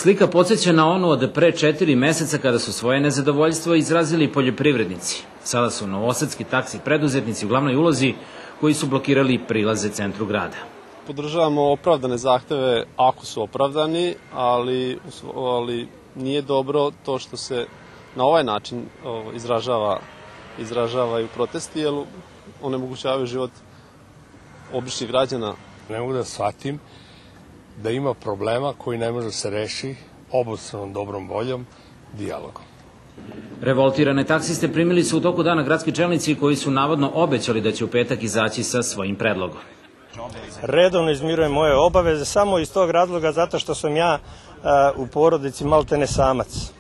Slika podsjeća na onu od pre 4 meseca kada su svoje nezadovoljstvo izrazili poljoprivrednici. Sada su novosadski taksi preduzetnici u glavnoj ulozi koji su blokirali prilaze centru grada. Podržavamo opravdane zahteve ako su opravdani, ali nije dobro to što se na ovaj način izražavaju protesti, jer onemogućavaju život običnih građana. Ne mogu da shvatim da ima problema koji ne može da se reši obostranom dobrom voljom, dijalogom. Revoltirane taksiste primili su u toku dana gradski čelnici koji su navodno obećali da će u petak izaći sa svojim predlogom. Redovno izmirujem moje obaveze samo iz tog razloga zato što sam ja u porodici maltene samac.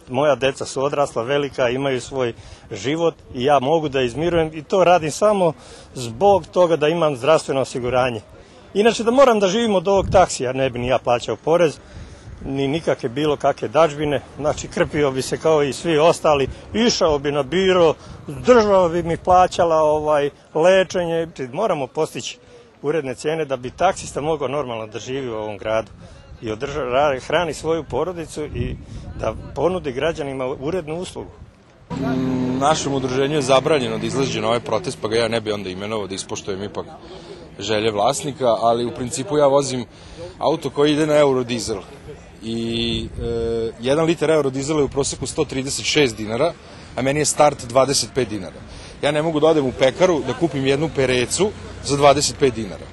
Moja deca su odrasla, velika, imaju svoj život i ja mogu da izmirujem i to radim samo zbog toga da imam zdravstveno osiguranje. Inače da moram da živim od ovog taksija, ne bi ni ja plaćao porez, ni nikakve bilo kakve dažbine, znači krpio bi se kao i svi ostali, išao bi na biro, država bi mi plaćala lečenje, moramo postići uredne cene da bi taksista mogao normalno da živi u ovom gradu i hrani svoju porodicu i da ponudi građanima urednu uslugu. Našem udruženju je zabranjeno da izlazi na ovaj protest, pa ga ja ne bi onda imenovao da ispoštujem ipak želje vlasnika, ali u principu ja vozim auto koji ide na eurodizel i 1 litar eurodizela je u proseku 136 dinara, a meni je start 25 dinara. Ja ne mogu da odem u pekaru da kupim jednu perecu za 25 dinara.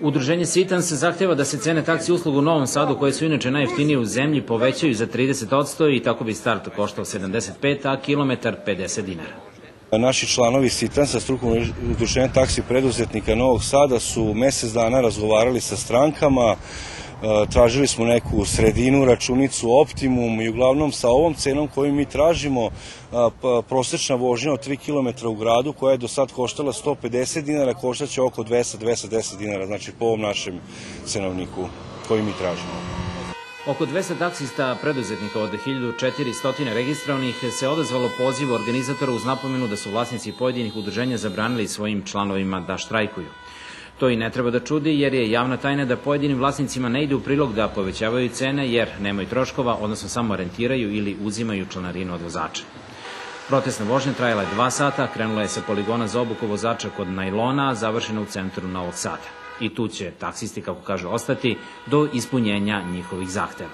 Udruženje Sitan se zahteva da se cene taksi usluga u Novom Sadu, koje su inače najjeftinije u zemlji, povećaju za 30% i tako bi start koštao 75, a kilometar 50 dinara. Naši članovi Sitan sa strukovnog udruženja taksi preduzetnika Novog Sada su mesec dana razgovarali sa strankama, tražili smo neku sredinu, računicu, optimum i uglavnom sa ovom cenom koju mi tražimo, prosečna vožnja od 3 km u gradu koja je do sad koštala 150 dinara, koštaće oko 200-210 dinara, znači po ovom našem cenovniku koji mi tražimo. Oko 200 taksista preduzetnika od 1400 registrovanih se odazvalo pozivu organizatora uz napomenu da su vlasnici pojedinih udruženja zabranili svojim članovima da štrajkuju. To i ne treba da čudi jer je javna tajna da pojedinim vlasnicima ne ide u prilog da povećavaju cene jer nemaju troškova, odnosno samo rentiraju ili uzimaju članarinu od vozača. Protestna vožnja trajala je 2 sata, krenula je sa poligona za obuku vozača kod Najlona, a završena u centru Novog Sada. I tu će taksisti, kako kaže, ostati do ispunjenja njihovih zahteva.